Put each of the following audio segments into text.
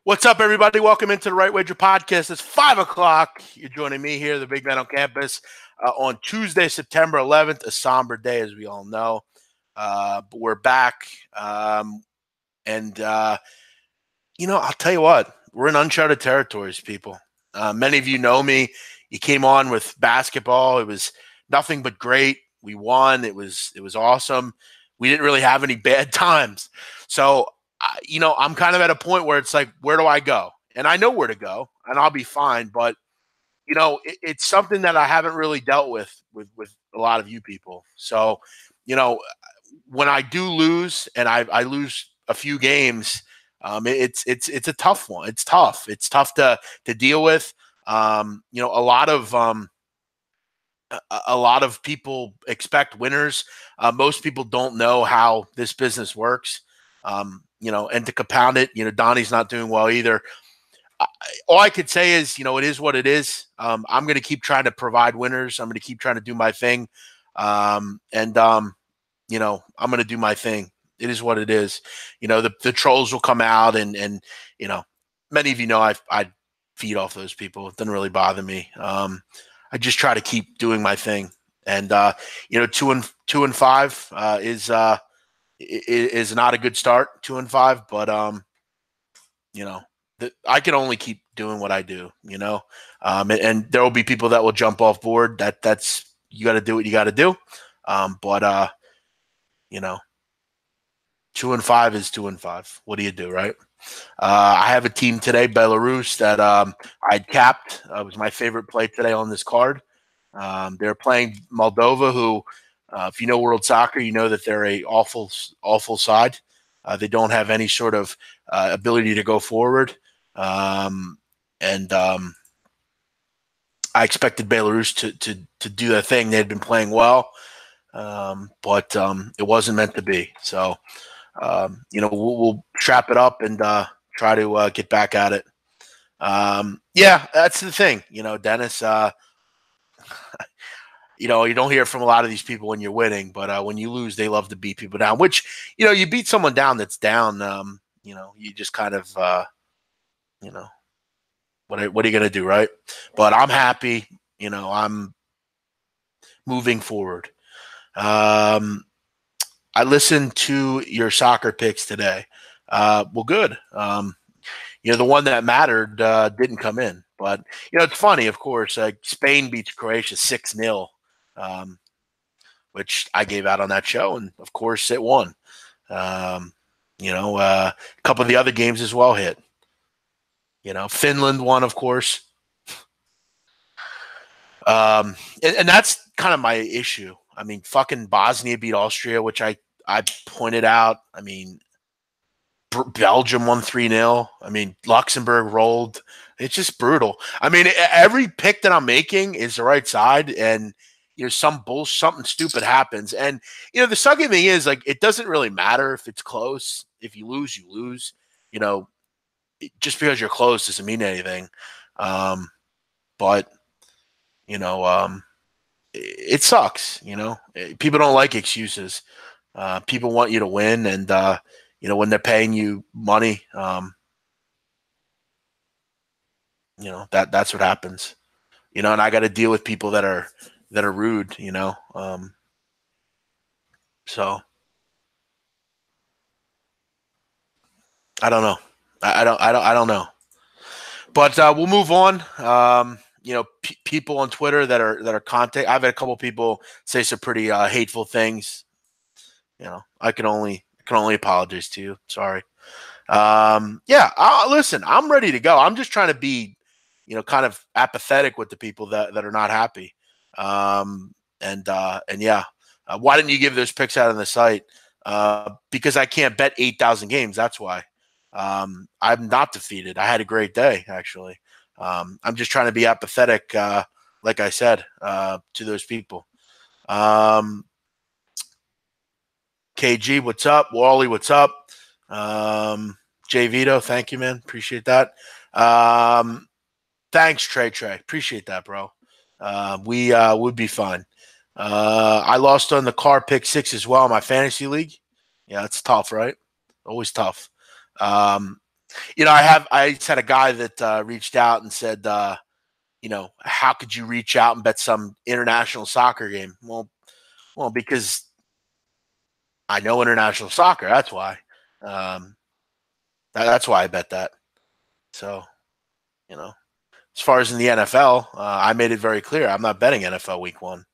What's up, everybody? Welcome into the Right Wager Podcast. It's 5 o'clock. You're joining me here, the Big Man on Campus, on Tuesday, September 11th, a somber day, as we all know. But we're back. And I'll tell you what, we're in uncharted territories, people. Many of you know me. You came on with basketball. It was nothing but great. We won. It was awesome. We didn't really have any bad times. So, I'm kind of at a point where it's like, where do I go? And I know where to go, and I'll be fine. But it's something that I haven't really dealt with a lot of you people. So, when I do lose, and I lose a few games, it's a tough one. It's tough. It's tough to deal with. A lot of people expect winners. Most people don't know how this business works. And to compound it, Donnie's not doing well either. All I could say is, it is what it is. I'm going to keep trying to provide winners. I'm going to keep trying to do my thing. I'm going to do my thing. It is what it is. The trolls will come out and many of I feed off those people. It doesn't really bother me. I just try to keep doing my thing. And, 2-5 is not a good start, 2-5, but I can only keep doing what I do, and there will be people that will jump off board. That's you got to do what you got to do. But 2-5 is 2-5. What do you do, right? I have a team today, Belarus, that I'd capped. It was my favorite play today on this card. They're playing Moldova, who, if you know World Soccer, you know that they're a awful side. They don't have any sort of ability to go forward. I expected Belarus to do their thing. They had been playing well, but it wasn't meant to be. So, we'll strap it up and try to get back at it. That's the thing, Dennis. You don't hear from a lot of these people when you're winning, but when you lose, they love to beat people down, which, you beat someone down that's down, you just kind of, what are you going to do, right? But I'm happy, I'm moving forward. I listened to your soccer picks today. Well, good. The one that mattered didn't come in. But, it's funny, of course. Spain beats Croatia 6-0, which I gave out on that show. And, of course, it won. A couple of the other games as well hit. Finland won, of course. And that's kind of my issue. I mean, fucking Bosnia beat Austria, which I pointed out. I mean, Belgium won 3-0. I mean, Luxembourg rolled. It's just brutal. I mean, every pick that I'm making is the right side, and something stupid happens. And the sucky thing is, like, it doesn't really matter if it's close. If you lose, you lose. Just because you're close doesn't mean anything. But it sucks. People don't like excuses. People want you to win, and when they're paying you money, that's what happens. And I got to deal with people that are rude. So I don't know. I don't know. But we'll move on. People on Twitter that are contact. I've had a couple people say some pretty hateful things. I can only apologize to you. Sorry. Listen, I'm ready to go. I'm just trying to be, kind of apathetic with the people that are not happy. Why didn't you give those picks out on the site? Because I can't bet 8,000 games. That's why. I'm not defeated. I had a great day, actually. I'm just trying to be apathetic, like I said, to those people. KG, what's up? Wally, what's up? Jay Vito, thank you, man. Appreciate that. Thanks, Trey. Appreciate that, bro. We would be fine. I lost on the car pick 6 as well in my fantasy league. Yeah, it's tough, right? Always tough. I just had a guy that reached out and said, how could you reach out and bet some international soccer game? Well, because I know international soccer. That's why. Um, that's why I bet that. So, you know, as far as in the NFL, I made it very clear I'm not betting NFL Week 1.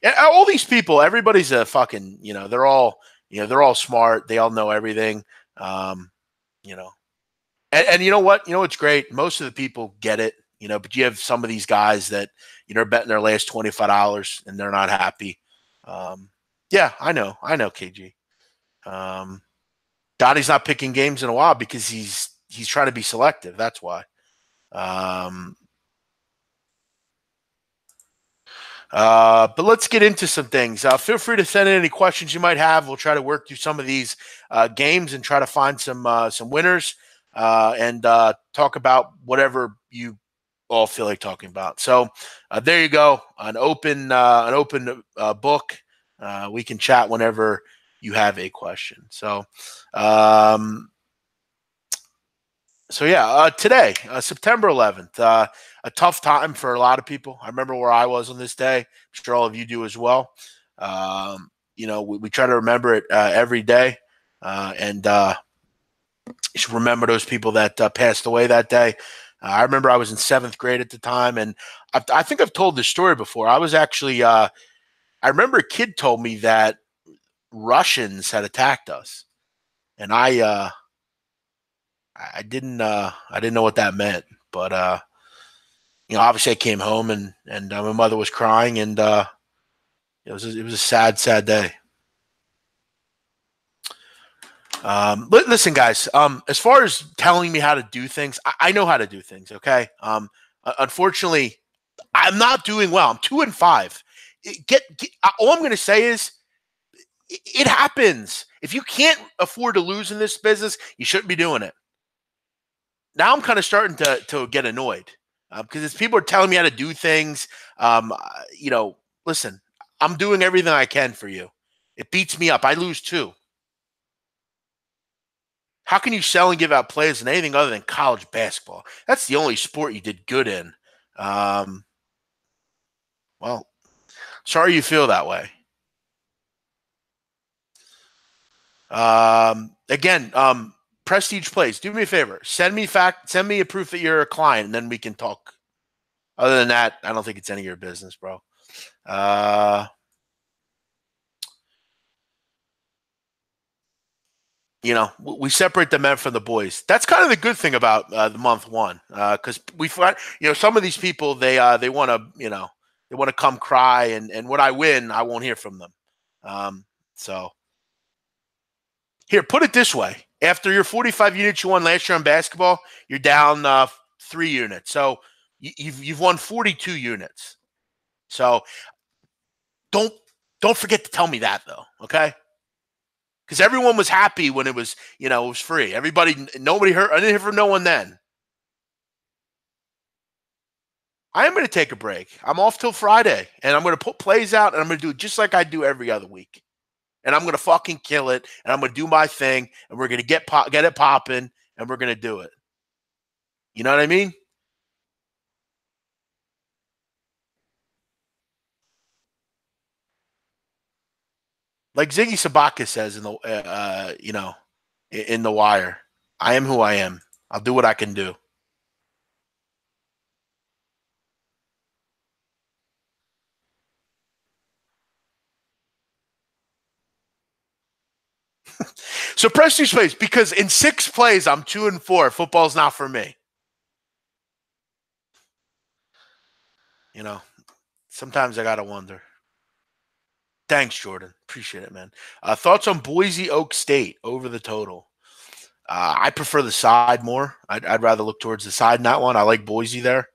And all these people, everybody's a fucking, they're all smart. They all know everything. Um, you know, and you know what? You know what's great? Most of the people get it. But you have some of these guys that are betting their last $25 and they're not happy. Yeah, I know, KG. Dottie's not picking games in a while because he's trying to be selective. That's why. But let's get into some things. Feel free to send in any questions you might have. We'll try to work through some of these games and try to find some winners and talk about whatever you all feel like talking about. So there you go, an open book. We can chat whenever you have a question. So today, September 11th, a tough time for a lot of people. I remember where I was on this day. I'm sure all of you do as well. We try to remember it every day, and you should remember those people that passed away that day. I remember I was in 7th grade at the time, and I think I've told this story before. I was actually, I remember a kid told me that Russians had attacked us, and I didn't know what that meant, but obviously I came home and my mother was crying, and it was a sad day. Listen, guys. As far as telling me how to do things, I know how to do things. Okay. Unfortunately, I'm not doing well. I'm 2-5. All I'm going to say is it happens. If you can't afford to lose in this business, you shouldn't be doing it. Now I'm kind of starting to get annoyed because as people are telling me how to do things, listen, I'm doing everything I can for you. It beats me up. I lose too. How can you sell and give out players in anything other than college basketball? That's the only sport you did good in. Well, sorry you feel that way. Again, Prestige Plays. Do me a favor. Send me a proof that you're a client, and then we can talk. Other than that, I don't think it's any of your business, bro. We separate the men from the boys. That's kind of the good thing about the month 1, because we find, some of these people they want to come cry, and when I win, I won't hear from them. So here, put it this way: after your 45 units you won last year on basketball, you're down 3 units. So you've won 42 units. So don't forget to tell me that though, okay? Because everyone was happy when it was free. Nobody heard. I didn't hear from no one then. I am going to take a break. I'm off till Friday, and I'm going to put plays out, and I'm going to do it just like I do every other week. And I'm going to fucking kill it, and I'm going to do my thing, and we're going to get it popping, and we're going to do it. You know what I mean? Like Ziggy Sabaka says in The Wire, I am who I am. I'll do what I can do. So Prestige Plays, because in 6 plays I'm 2-4. Football's not for me. Sometimes I gotta wonder. Thanks, Jordan. Appreciate it, man. Thoughts on Boise Oak State over the total? I prefer the side more. I'd rather look towards the side in that one. I like Boise there.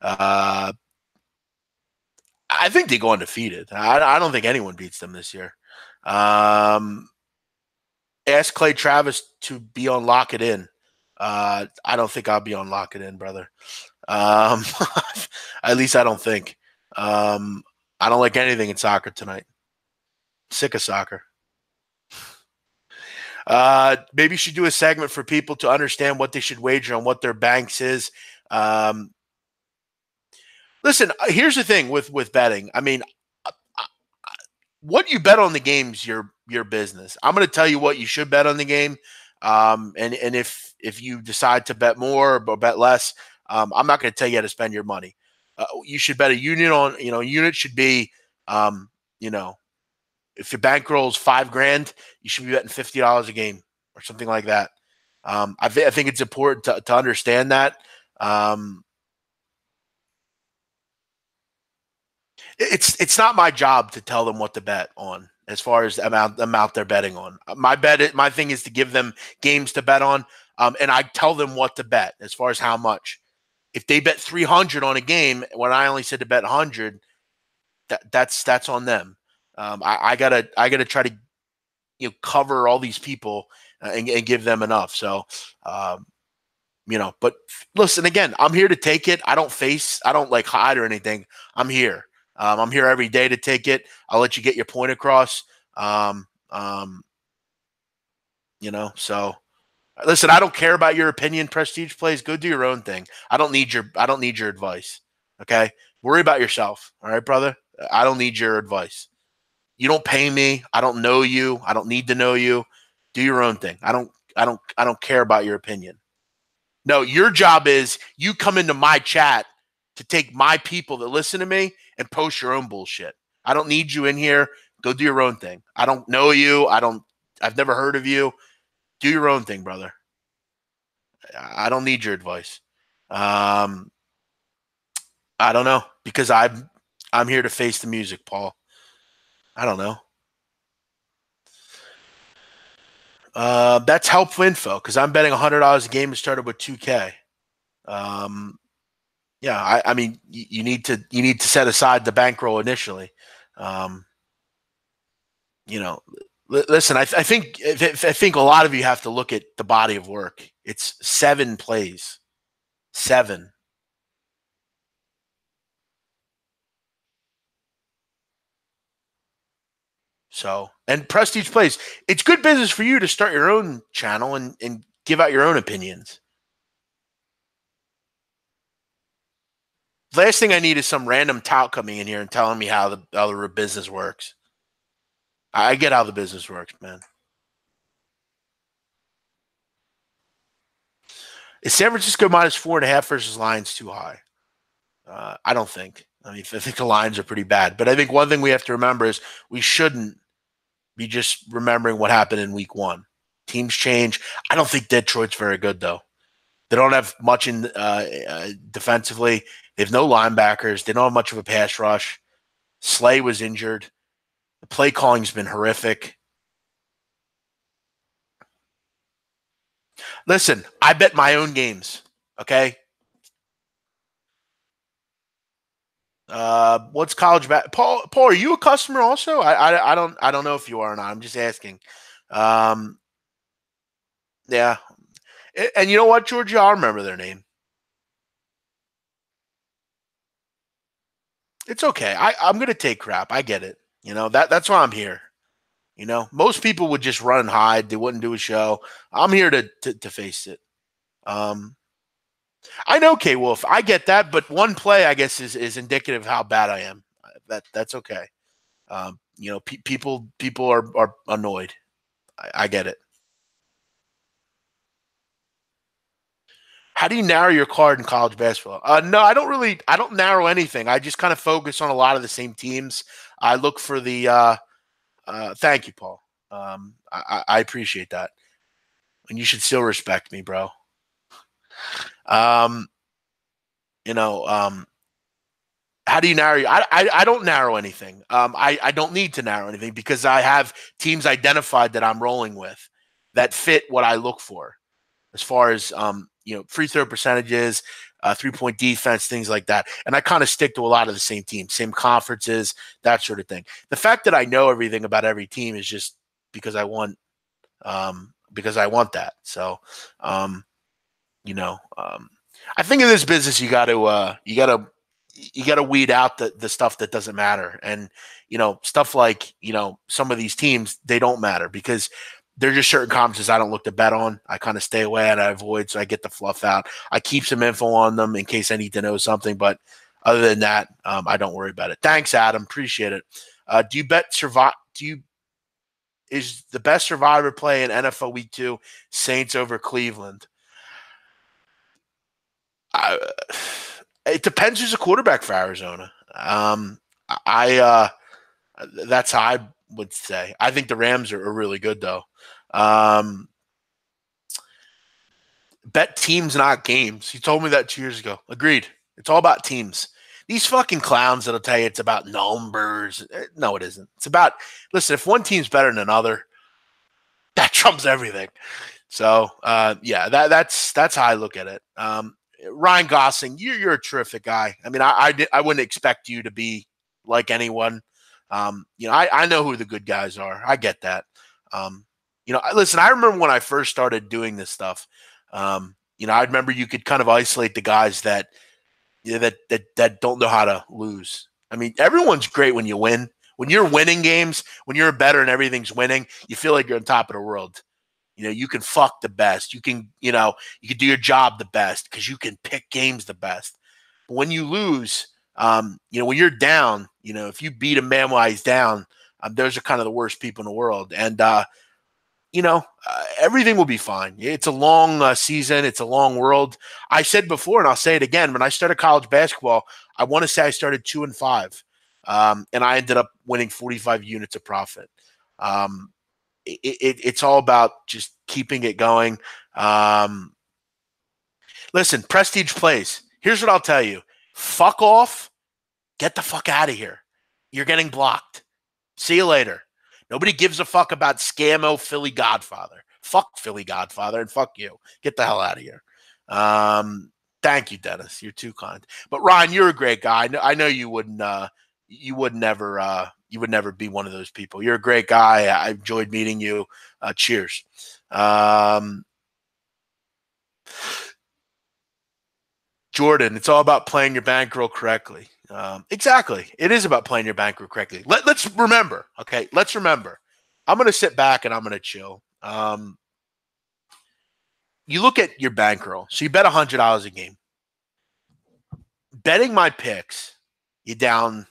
I think they go undefeated. I don't think anyone beats them this year. Ask Clay Travis to be on Lock It In. I don't think I'll be on Lock It In, brother. At least I don't think. I don't like anything in soccer tonight. Sick of soccer. Maybe you should do a segment for people to understand what they should wager on, what their banks is. Um, Listen, here's the thing with betting. I mean, uh, uh, what you bet on the game's your business. I'm going to tell you what you should bet on the game, and if you decide to bet more or bet less, I'm not going to tell you how to spend your money. You should bet a unit on. Unit should be, um, you know, if your bankroll is $5,000, you should be betting $50 a game or something like that. I think it's important to understand that. Um, it's not my job to tell them what to bet on as far as the amount they're betting on. My thing is to give them games to bet on, and I tell them what to bet as far as how much. If they bet 300 on a game when I only said to bet 100, that's on them. I gotta try to cover all these people and give them enough. So but listen, again, I'm here to take it. I don't like hide or anything. I'm here. I'm here every day to take it. I'll let you get your point across. Um, um, so listen, I don't care about your opinion. Prestige plays. Go do your own thing. I don't need your advice. Okay. Worry about yourself. All right, brother. I don't need your advice. You don't pay me. I don't know you. I don't need to know you. Do your own thing. I don't care about your opinion. No, your job is you come into my chat to take my people that listen to me and post your own bullshit. I don't need you in here. Go do your own thing. I don't know you. I've never heard of you. Do your own thing, brother. I don't need your advice. Um, I don't know because I'm here to face the music, Paul. I don't know. That's helpful info because I'm betting $100 a game and started with 2K. Um, yeah, I mean, you need to set aside the bankroll initially. Um, listen, I think a lot of you have to look at the body of work. It's 7 plays, 7. So, and Prestige plays. It's good business for you to start your own channel and give out your own opinions. Last thing I need is some random tout coming in here and telling me how the business works. I get how the business works, man. Is San Francisco minus 4.5 versus Lions too high? I don't think. I mean, I think the Lions are pretty bad. But I think one thing we have to remember is we shouldn't be just remembering what happened in week 1. Teams change. I don't think Detroit's very good, though. They don't have much in defensively. They have no linebackers. They don't have much of a pass rush. Slay was injured. The play calling's been horrific. Listen, I bet my own games. Okay. What's college Paul, are you a customer also? I don't know if you are or not. I'm just asking. Um, yeah. And you know what, Georgia? I'll remember their name. It's okay. I'm gonna take crap. I get it. That's why I'm here. Most people would just run and hide. They wouldn't do a show. I'm here to face it. Um, I know K Wolf. I get that, but one play, I guess, is indicative of how bad I am. That's okay. People are annoyed. I get it. How do you narrow your card in college basketball? No, I don't really. I don't narrow anything. I just kind of focus on a lot of the same teams. I look for the. Thank you, Paul. I appreciate that, and you should still respect me, bro. Um, you know, how do you narrow? I don't narrow anything. I don't need to narrow anything because I have teams identified that I'm rolling with that fit what I look for as far as free throw percentages, 3-point defense, things like that. And I kind of stick to a lot of the same teams, same conferences, that sort of thing. The fact that I know everything about every team is just because I want that. So, I think in this business you got to weed out the stuff that doesn't matter, and stuff like some of these teams, they don't matter because There are just certain conferences I don't look to bet on. I kind of stay away and I avoid, so I get the fluff out. I keep some info on them in case I need to know something, but other than that, I don't worry about it. Thanks, Adam. Appreciate it. Do you bet survive? Is the best survivor play in NFL Week 2 Saints over Cleveland? It depends who's a quarterback for Arizona. That's how I would say. I think the Rams are really good though. Bet teams, not games. He told me that 2 years ago. Agreed. It's all about teams. These fucking clowns that'll tell you it's about numbers. No, it isn't. It's about, listen, if one team's better than another, that trumps everything. So, yeah, that's how I look at it. Ryan Gosling, you're a terrific guy. I mean, I wouldn't expect you to be like anyone. I know who the good guys are. I get that. Listen, I remember when I first started doing this stuff. I remember you could kind of isolate the guys that don't know how to lose. I mean, everyone's great when you win. When you're winning games, when you're better and everything's winning, you feel like you're on top of the world. You can fuck the best. You can do your job the best because you can pick games the best. But when you lose, when you're down, if you beat a man while he's down, those are kind of the worst people in the world. And, everything will be fine. It's a long season. It's a long world. I said before, and I'll say it again, when I started college basketball, I want to say I started 2-5, and I ended up winning 45 units of profit. It's all about just keeping it going. Listen, prestige plays. Here's what I'll tell you. Fuck off. Get the fuck out of here. You're getting blocked. See you later. Nobody gives a fuck about Scammo Philly Godfather. Fuck Philly Godfather and fuck you. Get the hell out of here. Thank you, Dennis. You're too kind. But Ryan, you're a great guy. I know you wouldn't. You would never be one of those people. You're a great guy. I enjoyed meeting you. Cheers. Jordan, it's all about playing your bankroll correctly. Exactly. It is about playing your bankroll correctly. Let's remember. Okay. Let's remember. I'm going to sit back and I'm going to chill. You look at your bankroll. So you bet $100 a game. Betting my picks, you're down.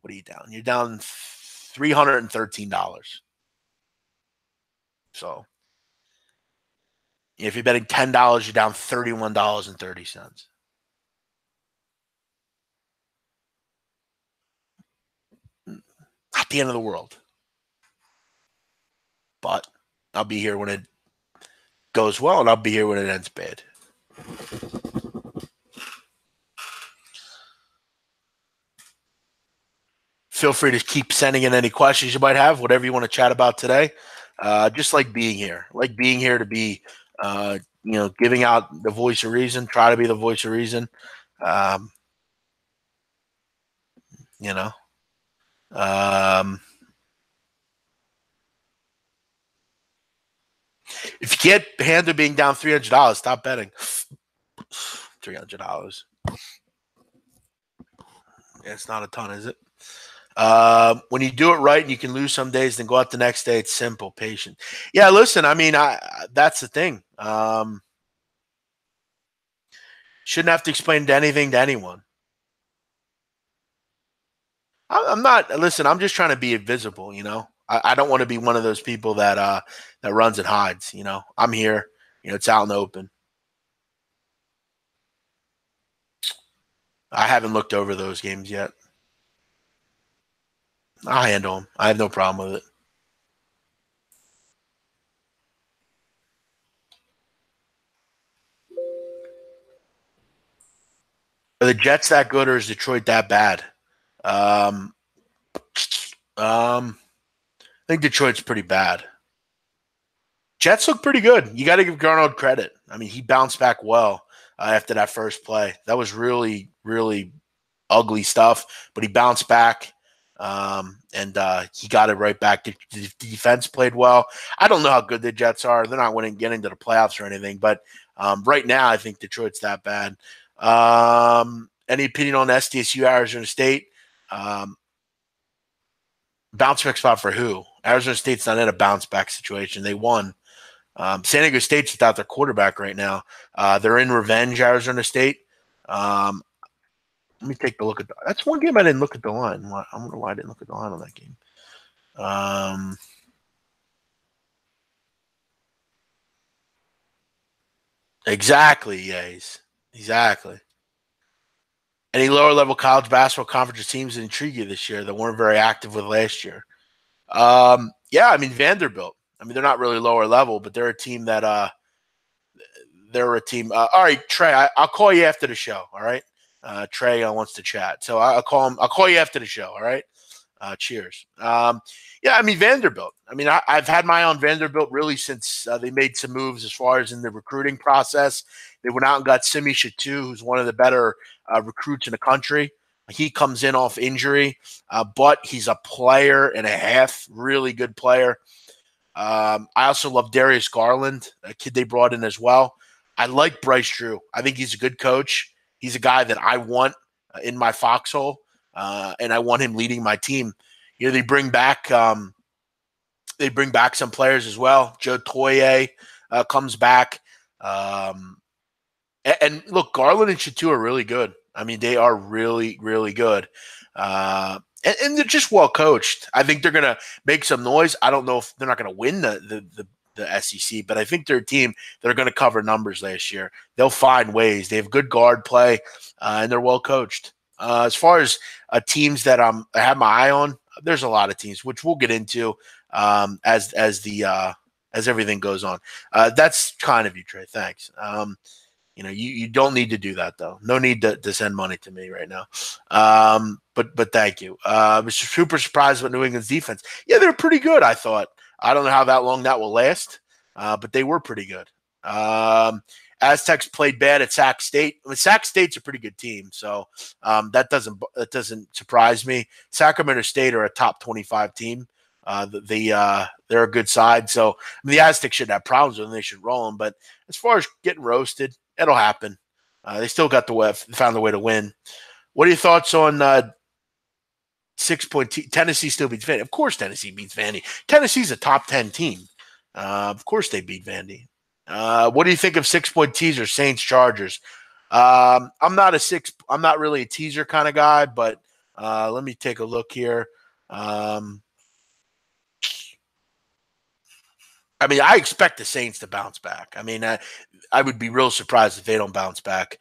What are you down? You're down $313. So if you're betting $10, you're down $31.30. Not the end of the world. But I'll be here when it goes well, and I'll be here when it ends bad. Feel free to keep sending in any questions you might have, whatever you want to chat about today. Just like being here. Like being here to be, giving out the voice of reason, try to be the voice of reason. If you get Panda being down $300, stop betting. $300. Yeah, it's not a ton, is it? When you do it right and you can lose some days, then go out the next day. It's simple, patient. Yeah, listen, I mean, that's the thing. Shouldn't have to explain anything to anyone. I'm not. Listen, I'm just trying to be invisible. I don't want to be one of those people that runs and hides. I'm here. It's out in the open. I haven't looked over those games yet. I'll handle them. I have no problem with it. Are the Jets that good, or is Detroit that bad? I think Detroit's pretty bad. Jets look pretty good. You got to give Darnold credit. I mean, he bounced back well after that first play. That was really, really ugly stuff, but he bounced back, and he got it right back. The defense played well. I don't know how good the Jets are. They're not getting to the playoffs or anything, but right now I think Detroit's that bad. Any opinion on SDSU, Arizona State? Bounce back spot for who? Arizona State's not in a bounce back situation. They won. San Diego State's without their quarterback right now. They're in revenge, Arizona State. Let me take a look at that's one game I didn't look at the line. I wonder why I didn't look at the line on that game. Exactly, yes. Exactly. Any lower level college basketball conference teams that intrigue you this year that weren't very active with last year? Yeah, I mean Vanderbilt. I mean they're not really lower level, but they're a team that they're a team. All right, Trey, I'll call you after the show. All right, Trey wants to chat, so I'll call him. I'll call you after the show. All right. Cheers. Yeah, I mean Vanderbilt. I mean I've had my eye on Vanderbilt really since they made some moves as far as in the recruiting process. They went out and got Simi Shatu, who's one of the better recruits in the country. He comes in off injury, but he's a player and a half, really good player. I also love Darius Garland, a kid they brought in as well. I like Bryce Drew. I think he's a good coach. He's a guy that I want in my foxhole, and I want him leading my team. You know, they bring back some players as well. Joe Toye comes back, and look, Garland and Shatu are really good. I mean, they are really, really good. And they're just well coached. I think they're going to make some noise. I don't know if they're not going to win the SEC, but I think they're a team that are going to cover numbers last year. They'll find ways. They have good guard play, and they're well coached. As far as teams that I have my eye on, there's a lot of teams, which we'll get into as everything goes on. That's kind of you, Trey. Thanks. You don't need to do that though. No need to send money to me right now. But thank you. I was super surprised with New England's defense. Yeah, they're pretty good. I thought. I don't know how that long that will last, but they were pretty good. Aztecs played bad at Sac State. I mean, Sac State's a pretty good team, so that doesn't surprise me. Sacramento State are a top 25 team. They're a good side, so I mean, the Aztecs shouldn't have problems with them. They should roll them. But as far as getting roasted, it'll happen. They still got found the way to win. What are your thoughts on 6-point Tennessee still beats Vandy? Of course, Tennessee beats Vandy. Tennessee's a top 10 team. Of course, they beat Vandy. What do you think of 6-point teaser Saints Chargers? I'm not really a teaser kind of guy, but let me take a look here. I mean, I expect the Saints to bounce back. I mean, I would be real surprised if they don't bounce back.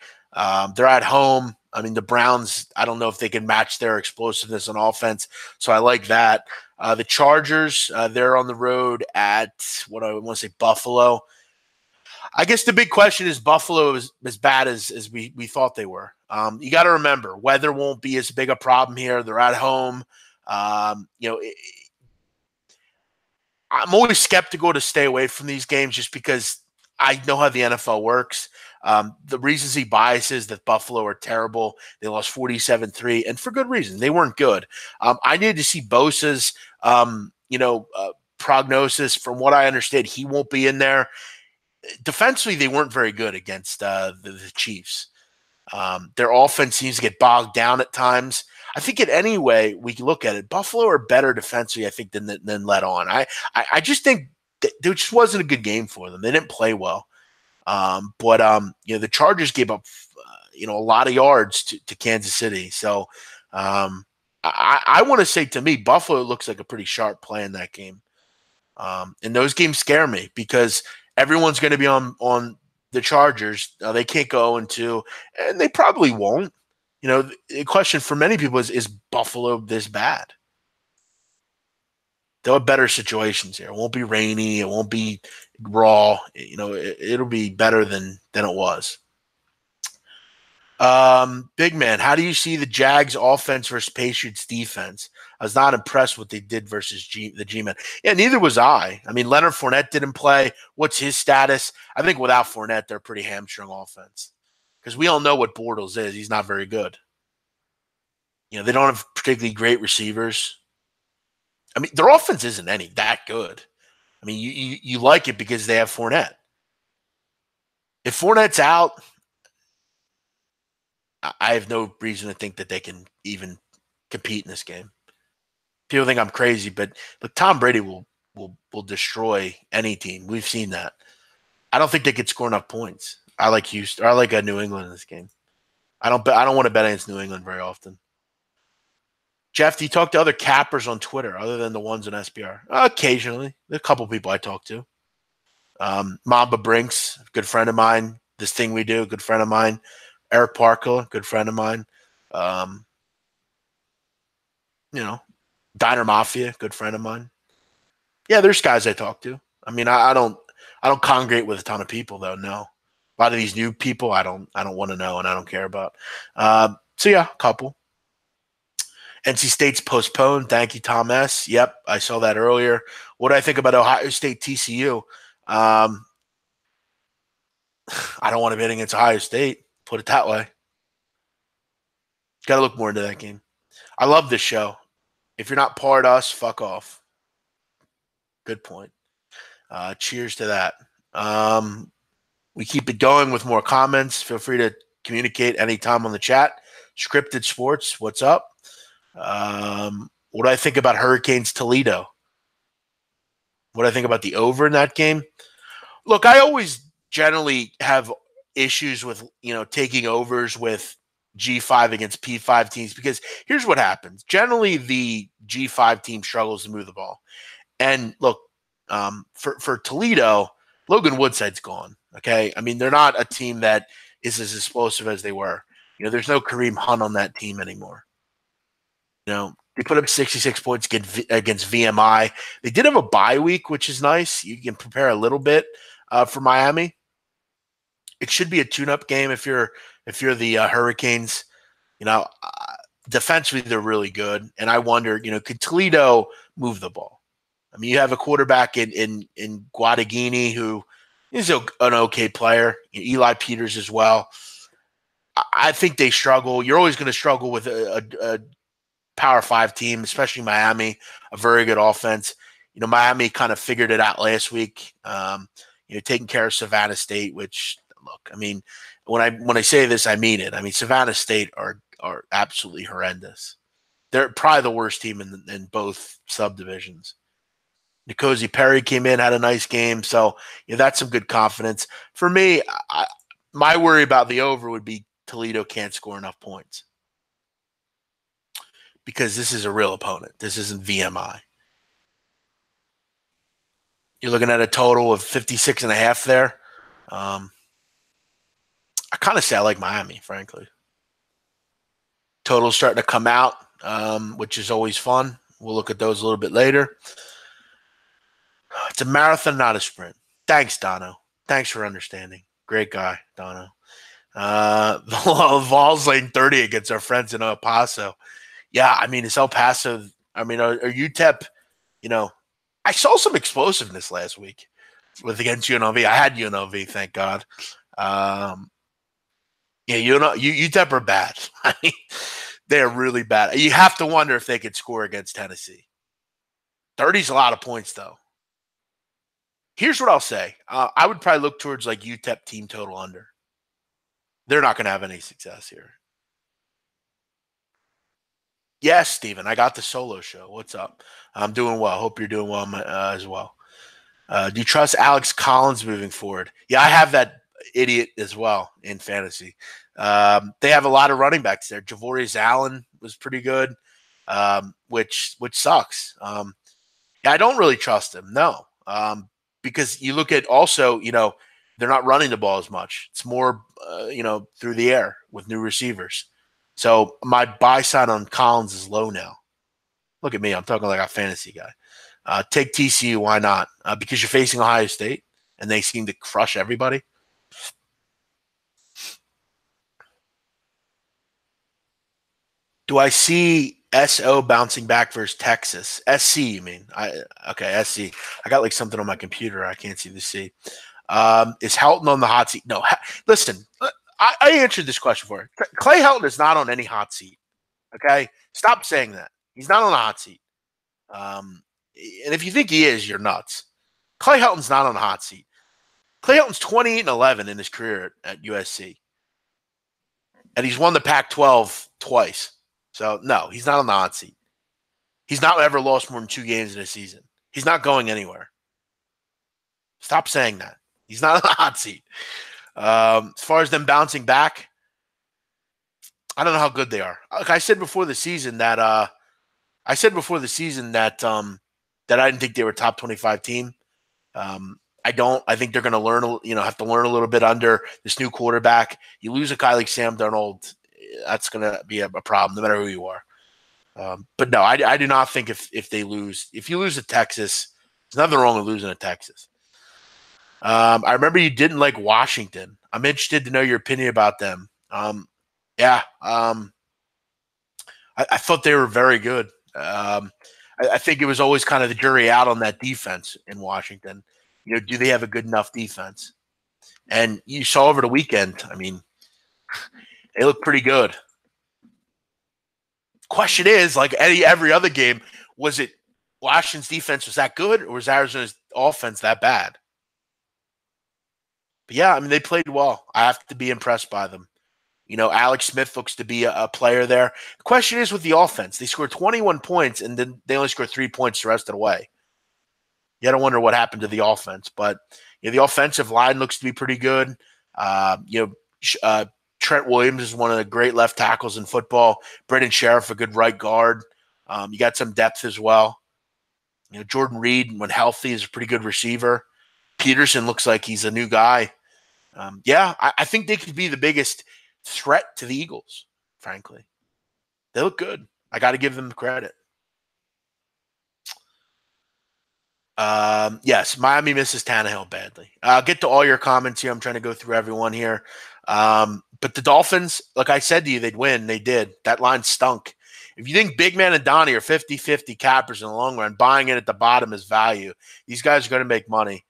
They're at home. I mean, the Browns, I don't know if they can match their explosiveness on offense, so I like that. The Chargers, they're on the road at, what I want to say, Buffalo. I guess the big question is Buffalo is as bad as we thought they were. You got to remember, weather won't be as big a problem here. They're at home. I'm always skeptical to stay away from these games just because I know how the NFL works. The recency bias is that Buffalo are terrible. They lost 47-3, and for good reason. They weren't good. I needed to see Bosa's, prognosis. From what I understand, he won't be in there. Defensively, they weren't very good against the Chiefs. Their offense seems to get bogged down at times. I think in any way we can look at it, Buffalo are better defensively, I think, than let on. I just think there just wasn't a good game for them. They didn't play well. But the Chargers gave up, a lot of yards to Kansas City. So I want to say, to me, Buffalo looks like a pretty sharp play in that game. And those games scare me because everyone's going to be on the Chargers. They can't go 0-2, and they probably won't. The question for many people is Buffalo this bad? They'll have better situations here. It won't be rainy. It won't be raw. It'll be better than it was. Big man, how do you see the Jags offense versus Patriots defense? I was not impressed what they did versus the G-Men. Yeah, neither was I. I mean, Leonard Fournette didn't play. What's his status? I think without Fournette, they're pretty hamstrung offense because we all know what Bortles is. He's not very good. They don't have particularly great receivers. I mean, their offense isn't any that good. I mean, you like it because they have Fournette. If Fournette's out, I have no reason to think that they can even compete in this game. People think I'm crazy, but look, Tom Brady will destroy any team. We've seen that. I don't think they could score enough points. I like Houston. Or I like New England in this game. I don't want to bet against New England very often. Jeff, do you talk to other cappers on Twitter other than the ones in SBR? Occasionally. There's a couple people I talk to. Mamba Brinks, good friend of mine. This Thing We Do, good friend of mine. Eric Parker, good friend of mine. Diner Mafia, good friend of mine. Yeah, there's guys I talk to. I mean, I don't congregate with a ton of people though. No, a lot of these new people I don't want to know and I don't care about. So yeah, a couple. NC State's postponed. Thank you, Tom S. Yep, I saw that earlier. What do I think about Ohio State TCU? I don't want to bet against Ohio State. Put it that way. Got to look more into that game. I love this show. If you're not part of us, fuck off. Good point. Cheers to that. We keep it going with more comments. Feel free to communicate anytime on the chat. Scripted Sports, what's up? What do I think about Hurricanes Toledo? What do I think about the over in that game? Look, I always generally have issues with, taking overs with G5 against P5 teams because here's what happens. Generally, the G5 team struggles to move the ball. And look, for Toledo, Logan Woodside's gone. Okay. I mean, they're not a team that is as explosive as they were. There's no Kareem Hunt on that team anymore. They put up 66 points against VMI. They did have a bye week, which is nice. You can prepare a little bit for Miami. It should be a tune-up game if you're the Hurricanes. Defensively they're really good, and I wonder, could Toledo move the ball? I mean, you have a quarterback in Guadagnini who is an okay player. Eli Peters as well. I think they struggle. You're always going to struggle with a Power 5 team, especially Miami, a very good offense. Miami kind of figured it out last week, taking care of Savannah State, which, look, I mean, when I say this, I mean it. I mean, Savannah State are absolutely horrendous. They're probably the worst team in both subdivisions. N'Kosi Perry came in, had a nice game. So, that's some good confidence. For me, my worry about the over would be Toledo can't score enough points. Because this is a real opponent. This isn't VMI. You're looking at a total of 56.5 there. I kind of say I like Miami, frankly. Total's starting to come out, which is always fun. We'll look at those a little bit later. It's a marathon, not a sprint. Thanks, Dono. Thanks for understanding. Great guy, Dono. The Vols laying 30 against our friends in El Paso. Yeah, I mean, it's El Paso. I mean, are UTEP, I saw some explosiveness last week against UNLV. I had UNLV, thank God. UTEP are bad. I mean, they're really bad. You have to wonder if they could score against Tennessee. 30 is a lot of points, though. Here's what I'll say. I would probably look towards like UTEP team total under. They're not going to have any success here. Yes, Steven, I got the solo show. What's up? I'm doing well. Hope you're doing well as well. Do you trust Alex Collins moving forward? Yeah, I have that idiot as well in fantasy. They have a lot of running backs there. Javorius Allen was pretty good, which sucks. Yeah, I don't really trust him, no, because you look at also, they're not running the ball as much. It's more, through the air with new receivers. So my buy side on Collins is low now. Look at me. I'm talking like a fantasy guy. Take TCU. Why not? Because you're facing Ohio State, and they seem to crush everybody. Do I see SO bouncing back versus Texas? SC, you mean? Okay, SC. I got like something on my computer. I can't see the C. Is Helton on the hot seat? No. Listen, I answered this question for you. Clay Helton is not on any hot seat. Okay? Stop saying that. He's not on the hot seat. And if you think he is, you're nuts. Clay Helton's not on the hot seat. Clay Helton's 28-11 in his career at USC. And he's won the Pac-12 twice. So, no, he's not on the hot seat. He's not ever lost more than 2 games in a season. He's not going anywhere. Stop saying that. He's not on the hot seat. As far as them bouncing back, I don't know how good they are. Like I said before the season that that that I didn't think they were a top 25 team. I don't. I think they're going to learn. Have to learn a little bit under this new quarterback. You lose a guy like Sam Darnold, that's going to be a problem, no matter who you are. But no, I do not think if they lose, if you lose to Texas, there's nothing wrong with losing to Texas. I remember you didn't like Washington. I'm interested to know your opinion about them. I thought they were very good. I think it was always kind of the jury out on that defense in Washington. Do they have a good enough defense? And you saw over the weekend, I mean, they look pretty good. Question is, like every other game, was it Washington's defense was that good, or was Arizona's offense that bad? But yeah, I mean, they played well. I have to be impressed by them. Alex Smith looks to be a player there. The question is with the offense. They scored 21 points, and then they only scored 3 points the rest of the way. You got to wonder what happened to the offense. But the offensive line looks to be pretty good. Trent Williams is one of the great left tackles in football. Brendan Sheriff, a good right guard. You got some depth as well. Jordan Reed, when healthy, is a pretty good receiver. Peterson looks like he's a new guy. I think they could be the biggest threat to the Eagles, frankly. They look good. I got to give them credit. Yes, Miami misses Tannehill badly. I'll get to all your comments here. I'm trying to go through everyone here. But the Dolphins, like I said to you, they'd win. They did. That line stunk. If you think Big Man and Donnie are 50-50 cappers in the long run, buying it at the bottom is value. These guys are going to make money.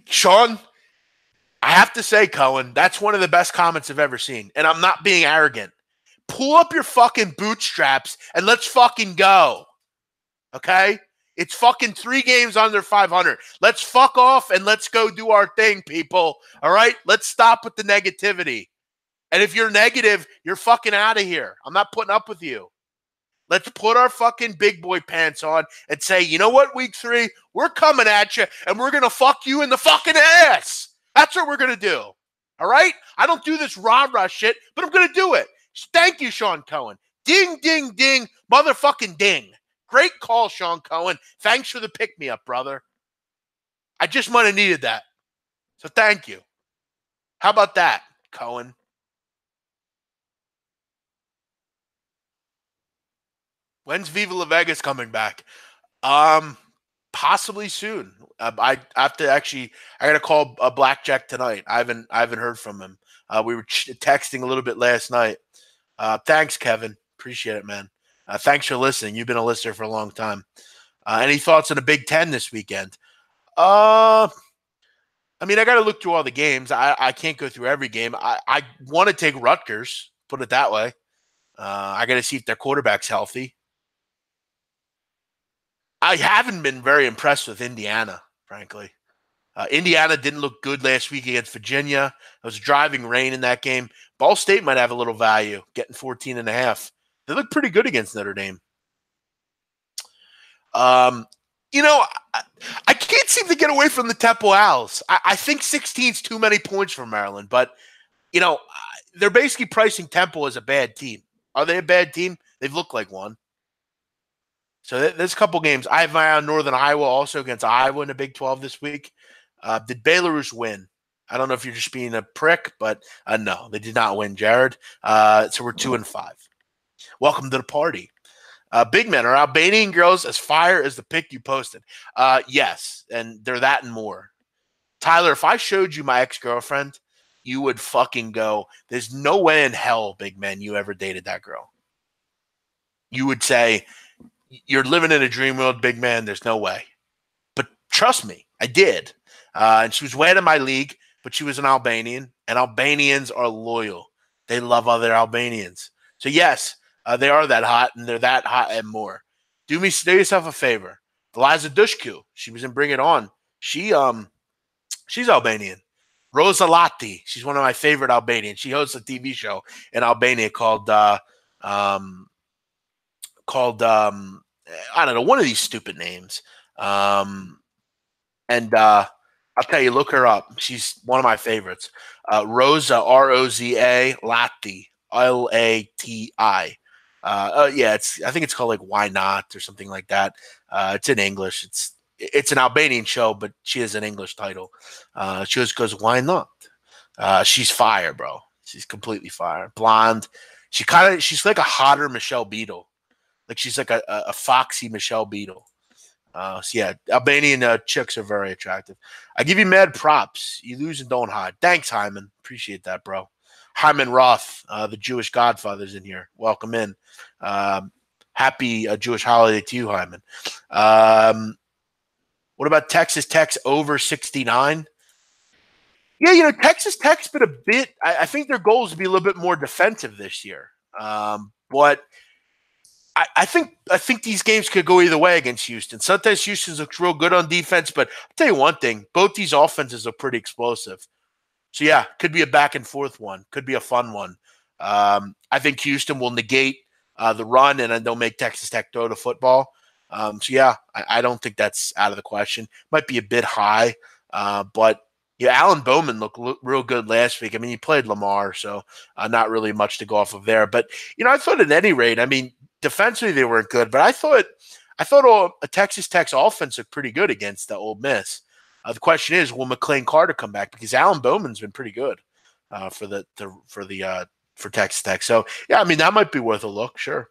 Sean, I have to say, Cohen, that's one of the best comments I've ever seen. And I'm not being arrogant. Pull up your fucking bootstraps and let's fucking go. Okay? It's fucking 3 games under 500. Let's fuck off and let's go do our thing, people. All right? Let's stop with the negativity. And if you're negative, you're fucking out of here. I'm not putting up with you. Let's put our fucking big boy pants on and say, you know what, week 3, we're coming at you and we're going to fuck you in the fucking ass. That's what we're going to do. All right? I don't do this rah-rah shit, but I'm going to do it. Thank you, Sean Cohen. Ding, ding, ding, motherfucking ding. Great call, Sean Cohen. Thanks for the pick-me-up, brother. I just might have needed that. So thank you. How about that, Cohen? When's Viva La Vegas coming back? Possibly soon. I have to I got to call Blackjack tonight. I haven't heard from him. We were texting a little bit last night. Thanks, Kevin. Appreciate it, man. Thanks for listening. You've been a listener for a long time. Any thoughts on the Big Ten this weekend? I mean, I got to look through all the games. I can't go through every game. I want to take Rutgers, put it that way. I got to see if their quarterback's healthy. I haven't been very impressed with Indiana, frankly. Indiana didn't look good last week against Virginia. It was driving rain in that game. Ball State might have a little value, getting 14.5. They look pretty good against Notre Dame. I can't seem to get away from the Temple Owls. I think 16 is too many points for Maryland, but, they're basically pricing Temple as a bad team. Are they a bad team? They've looked like one. So there's a couple games. I have my eye on Northern Iowa also against Iowa in the Big 12 this week. Did Belarus win? I don't know if you're just being a prick, but no, they did not win, Jared. So we're 2-5. Welcome to the party. Big men, are Albanian girls as fire as the pic you posted? Yes, and they're that and more. Tyler, if I showed you my ex-girlfriend, you would fucking go, there's no way in hell, big man, you ever dated that girl. You would say, you're living in a dream world, big man. There's no way. But trust me, I did. And she was way out of my league, but she was an Albanian, and Albanians are loyal. They love other Albanians. So, yes, they are that hot, and they're that hot and more. Do yourself a favor. Eliza Dushku, she was in Bring It On. She's Albanian. Rosa Lati, she's one of my favorite Albanians. She hosts a TV show in Albania called called I don't know, one of these stupid names. And I'll tell you, look her up. She's one of my favorites. Rosa, Roza Lati, Lati. Yeah, I think it's called like Why Not or something like that. It's in English. It's an Albanian show, but she has an English title. She just goes, Why Not? She's fire, bro. She's completely fire. Blonde. She's like a hotter Michelle Beadle. Like she's like a foxy Michelle Beadle. So yeah, Albanian chicks are very attractive. I give you mad props. You lose and don't hide. Thanks, Hyman. Appreciate that, bro. Hyman Roth, the Jewish Godfather's in here. Welcome in. Happy Jewish holiday to you, Hyman. What about Texas Tech's over 69? Yeah, Texas Tech's been a bit. I think their goal is to be a little bit more defensive this year. But I think these games could go either way against Houston. Sometimes Houston looks real good on defense, but I'll tell you one thing: both these offenses are pretty explosive. So yeah, could be a back and forth one. Could be a fun one. I think Houston will negate the run, and then they'll make Texas Tech throw the football. So yeah, I don't think that's out of the question. Might be a bit high, but yeah, Alan Bowman looked real good last week. I mean, he played Lamar, so not really much to go off of there. But I thought at any rate, I mean, defensively they weren't good, but I thought all Texas Tech's offense looked pretty good against the Ole Miss. The question is, will McLean Carter come back? Because Alan Bowman's been pretty good for Texas Tech. So yeah, I mean that might be worth a look. Sure.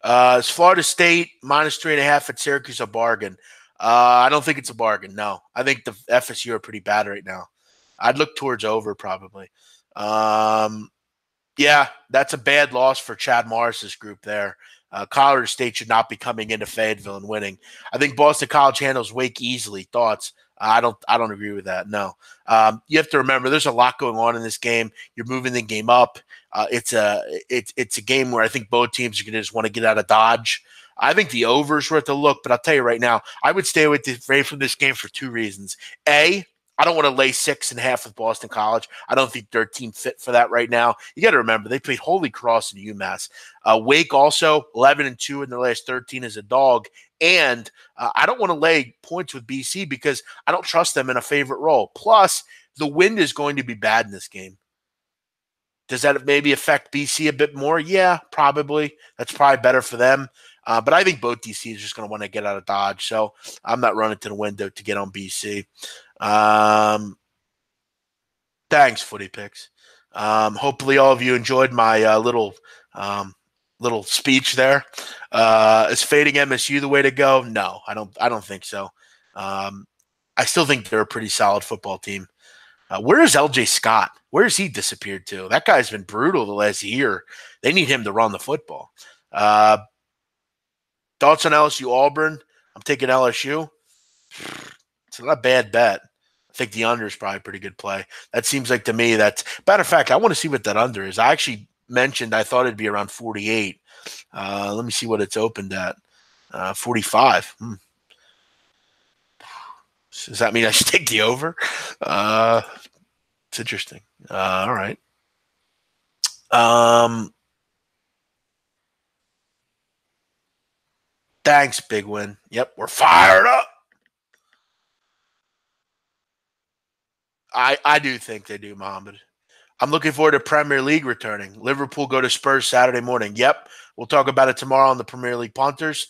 Is Florida State -3.5 at Syracuse a bargain? I don't think it's a bargain. No, I think the FSU are pretty bad right now. I'd look towards over probably. Yeah, that's a bad loss for Chad Morris's group there. Colorado State should not be coming into Fayetteville and winning. I think Boston College handles Wake easily. Thoughts? I don't agree with that. No. You have to remember there's a lot going on in this game. You're moving the game up. It's a game where I think both teams are going to just want to get out of Dodge. I think the over is worth a look, but I'll tell you right now, I would stay away from this game for two reasons. A, I don't want to lay 6.5 with Boston College. I don't think they're a team fit for that right now. You got to remember they played Holy Cross and UMass. Wake also 11-2 in their last 13 as a dog, and I don't want to lay points with BC because I don't trust them in a favorite role. Plus, the wind is going to be bad in this game. Does that maybe affect BC a bit more? Yeah, probably. That's probably better for them. But I think both DCs are just going to want to get out of Dodge, so I'm not running to the window to get on BC. Thanks, Footy Picks. Hopefully all of you enjoyed my little speech there. Is fading MSU the way to go? No, I don't think so. I still think they're a pretty solid football team. Where is LJ Scott? Where has he disappeared to? That guy's been brutal the last year. They need him to run the football. Thoughts on LSU Auburn? I'm taking LSU. It's not a bad bet. I think the under is probably a pretty good play. That seems like to me that's – matter of fact, I want to see what that under is. I actually mentioned I thought it'd be around 48. Let me see what it's opened at. 45. Does that mean I should take the over? It's interesting. All right. Thanks, Big Win. Yep, we're fired up. I do think they do, Mohammed. I'm looking forward to Premier League returning. Liverpool go to Spurs Saturday morning. Yep, we'll talk about it tomorrow on the Premier League Punters.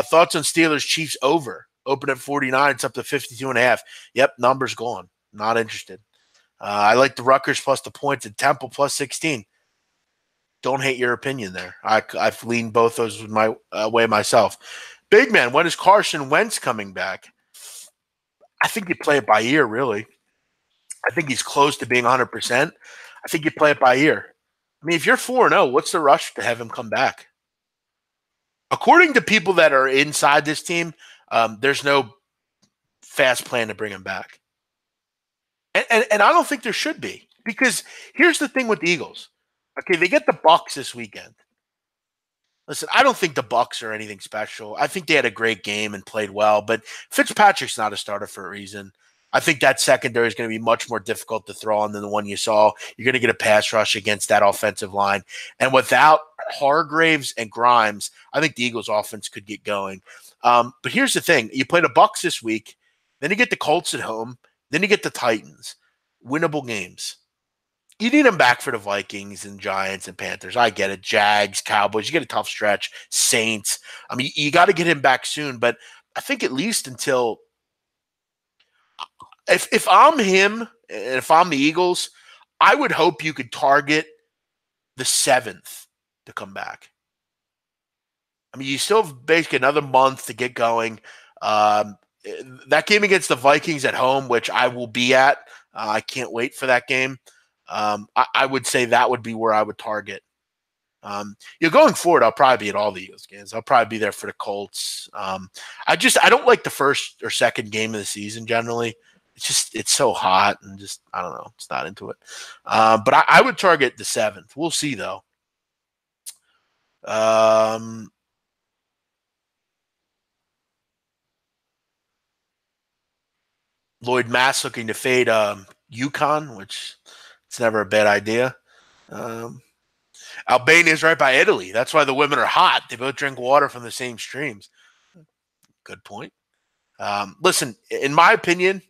Thoughts on Steelers Chiefs over? Open at 49. It's up to 52.5. Yep, number's gone. Not interested. I like the Rutgers plus the points and Temple plus 16. Don't hate your opinion there. I've leaned both those with my way myself. Big man, when is Carson Wentz coming back? I think you play it by ear, really. I think he's close to being 100%. I think you play it by ear. I mean, if you're 4-0, what's the rush to have him come back? According to people that are inside this team, there's no fast plan to bring him back. And I don't think there should be, because here's the thing with the Eagles. Okay, they get the Bucs this weekend. Listen, I don't think the Bucs are anything special. I think they had a great game and played well, but Fitzpatrick's not a starter for a reason. I think that secondary is going to be much more difficult to throw on than the one you saw. You're going to get a pass rush against that offensive line. And without Hargraves and Grimes, I think the Eagles offense could get going. But here's the thing. You play the Bucs this week, then you get the Colts at home, then you get the Titans. Winnable games. You need them back for the Vikings and Giants and Panthers. I get it. Jags, Cowboys. You get a tough stretch. Saints. I mean, you got to get him back soon. But I think at least until if I'm him and if I'm the Eagles, I would hope you could target the 7th to come back. I mean, you still have basically another month to get going. That game against the Vikings at home, which I will be at, I can't wait for that game. I would say that would be where I would target. Going forward, I'll probably be at all the Eagles games. I'll probably be there for the Colts. I don't like the first or second game of the season generally. It's so hot and just, I don't know, it's not into it. But I would target the 7th. We'll see though. Lloyd Mass looking to fade UConn, which it's never a bad idea. Albania is right by Italy. That's why the women are hot. They both drink water from the same streams. Good point. Listen, in my opinion,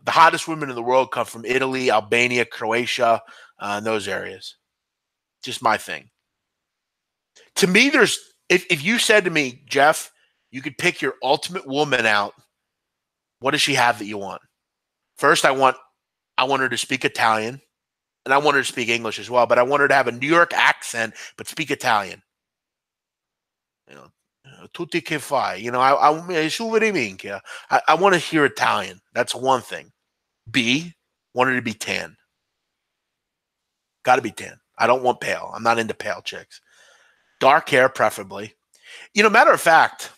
the hottest women in the world come from Italy, Albania, Croatia, and those areas. Just my thing. To me, if you said to me, Jeff, you could pick your ultimate woman out, what does she have that you want? First, I want her to speak Italian, and I want her to speak English as well, but I want her to have a New York accent, but speak Italian. Tutti che fai? I want to hear Italian. That's one thing. B, want her to be tan. Got to be tan. I don't want pale. I'm not into pale chicks. Dark hair, preferably. Matter of fact,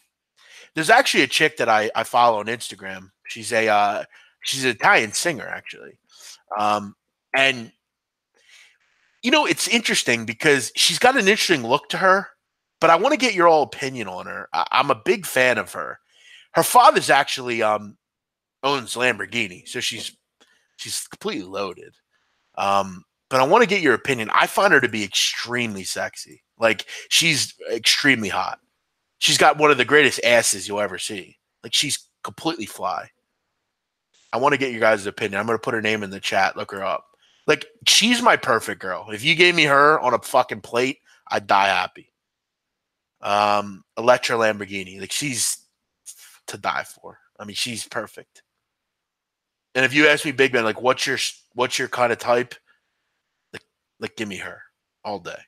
there's actually a chick that I follow on Instagram. She's an Italian singer, actually. And it's interesting because she's got an interesting look to her, but I want to get your all opinion on her. I'm a big fan of her. Her father's actually owns Lamborghini, so she's completely loaded. But I want to get your opinion. I find her to be extremely sexy. Like, she's extremely hot. She's got one of the greatest asses you'll ever see. Like, she's completely fly. I want to get your guys' opinion. I'm going to put her name in the chat. Look her up. Like, she's my perfect girl. If you gave me her on a fucking plate, I'd die happy. Electra Lamborghini. Like, she's to die for. I mean, she's perfect. And if you ask me, Big Ben, like, what's your kind of type? Like, give me her all day.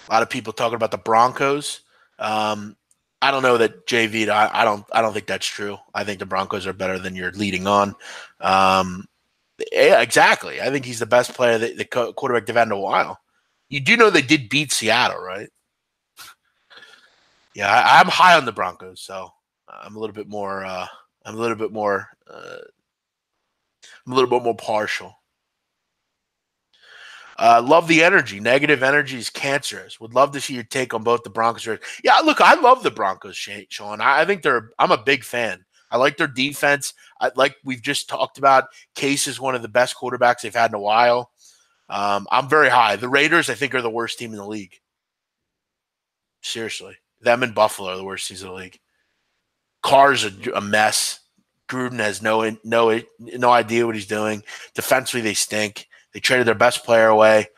A lot of people talking about the Broncos. I don't know that JV. I don't think that's true. I think the Broncos are better than you're leading on. Yeah, exactly. I think he's the best player, the quarterback they've had in a while. You do know they did beat Seattle, right? Yeah, I'm high on the Broncos, so I'm a little bit more. I'm a little bit more partial. Love the energy. Negative energy is cancerous. Would love to see your take on both the Broncos. Yeah, look, I love the Broncos, Sean. I think I'm a big fan. I like their defense. Like we've just talked about, Case is one of the best quarterbacks they've had in a while. I'm very high. The Raiders, I think, are the worst team in the league. Seriously. Them and Buffalo are the worst teams in the league. Carr's a mess. Gruden has no idea what he's doing. Defensively, they stink. They traded their best player away.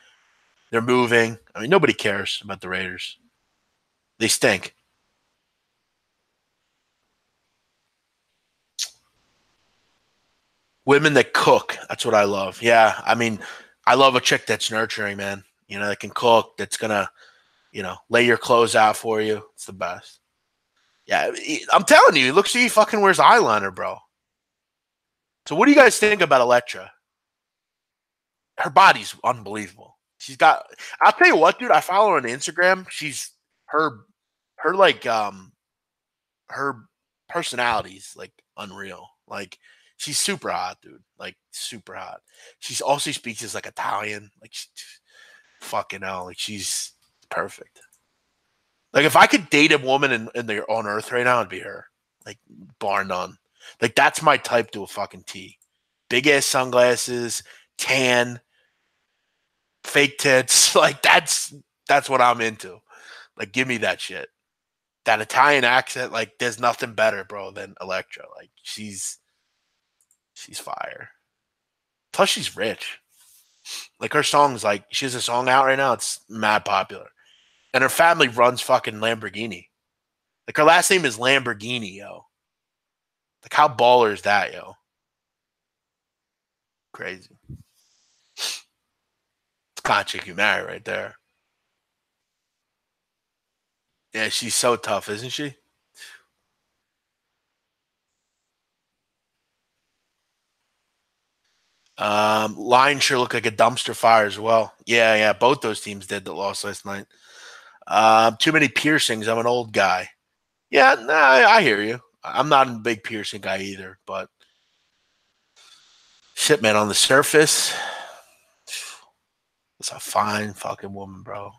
They're moving. I mean, nobody cares about the Raiders. They stink. Women that cook. That's what I love. Yeah. I mean, I love a chick that's nurturing, man. That can cook, that's going to, lay your clothes out for you. It's the best. Yeah. I'm telling you, look, see, he fucking wears eyeliner, bro. So what do you guys think about Electra? Her body's unbelievable. I'll tell you what, dude, I follow her on Instagram. She's her personality's like unreal. Like, she's super hot, dude. Like, super hot. She's also speaks as like Italian. Like, fucking hell. Like, she's perfect. Like, if I could date a woman on Earth right now, it'd be her. like bar none. Like that's my type to a fucking T. Big ass sunglasses, tan, fake tits. Like that's what I'm into. Like give me that shit. That Italian accent, like there's nothing better, bro, than Electra. Like she's fire. Plus she's rich. Like her songs, like she has a song out right now. It's mad popular, and her family runs fucking Lamborghini. Like her last name is Lamborghini, yo. Like how baller is that, yo? Crazy. It's kind of chick you marry right there. Yeah, she's so tough, isn't she? Lions sure look like a dumpster fire as well. Yeah, yeah, both those teams did that lost last night. Too many piercings. I'm an old guy. Yeah, nah, I hear you. I'm not a big piercing guy either, but shit, man, on the surface, it's a fine fucking woman, bro.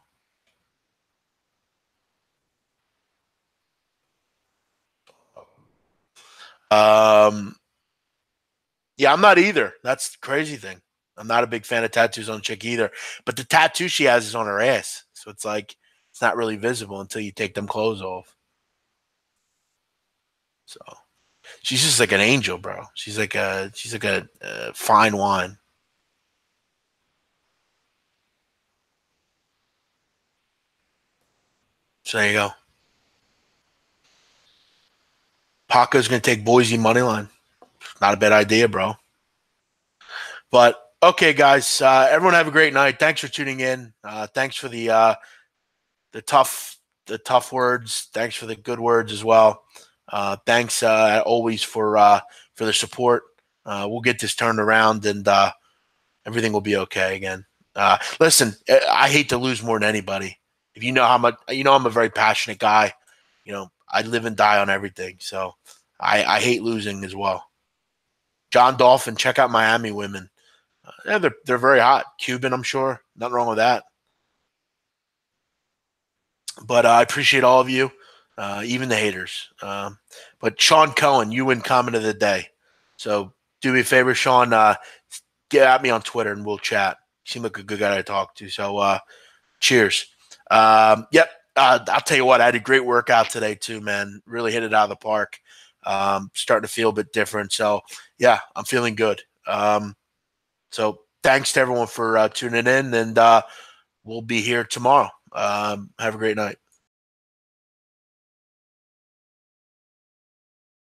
Um, yeah, I'm not either. That's the crazy thing. I'm not a big fan of tattoos on a chick either. But the tattoo she has is on her ass, so it's like it's not really visible until you take them clothes off. So she's just like an angel, bro. She's like a fine wine. So there you go. Paco's gonna take Boise money line. Not a bad idea, bro. But okay, guys, everyone have a great night. Thanks for tuning in. Thanks for the tough words. Thanks for the good words as well. Thanks always for the support. We'll get this turned around and everything will be okay again. Listen, I hate to lose more than anybody. If you know how much, you know, I'm a very passionate guy. You know, I live and die on everything. So I hate losing as well. John Dolphin, check out Miami women. Yeah, they're very hot. Cuban, I'm sure. Nothing wrong with that. But I appreciate all of you, even the haters. But Sean Cohen, you win comment of the day. So do me a favor, Sean. Get at me on Twitter and we'll chat. You seem like a good guy to talk to. So cheers. Yep. I'll tell you what, I had a great workout today too, man. Really hit it out of the park. Starting to feel a bit different. So yeah, I'm feeling good. So thanks to everyone for tuning in, and we'll be here tomorrow. Have a great night.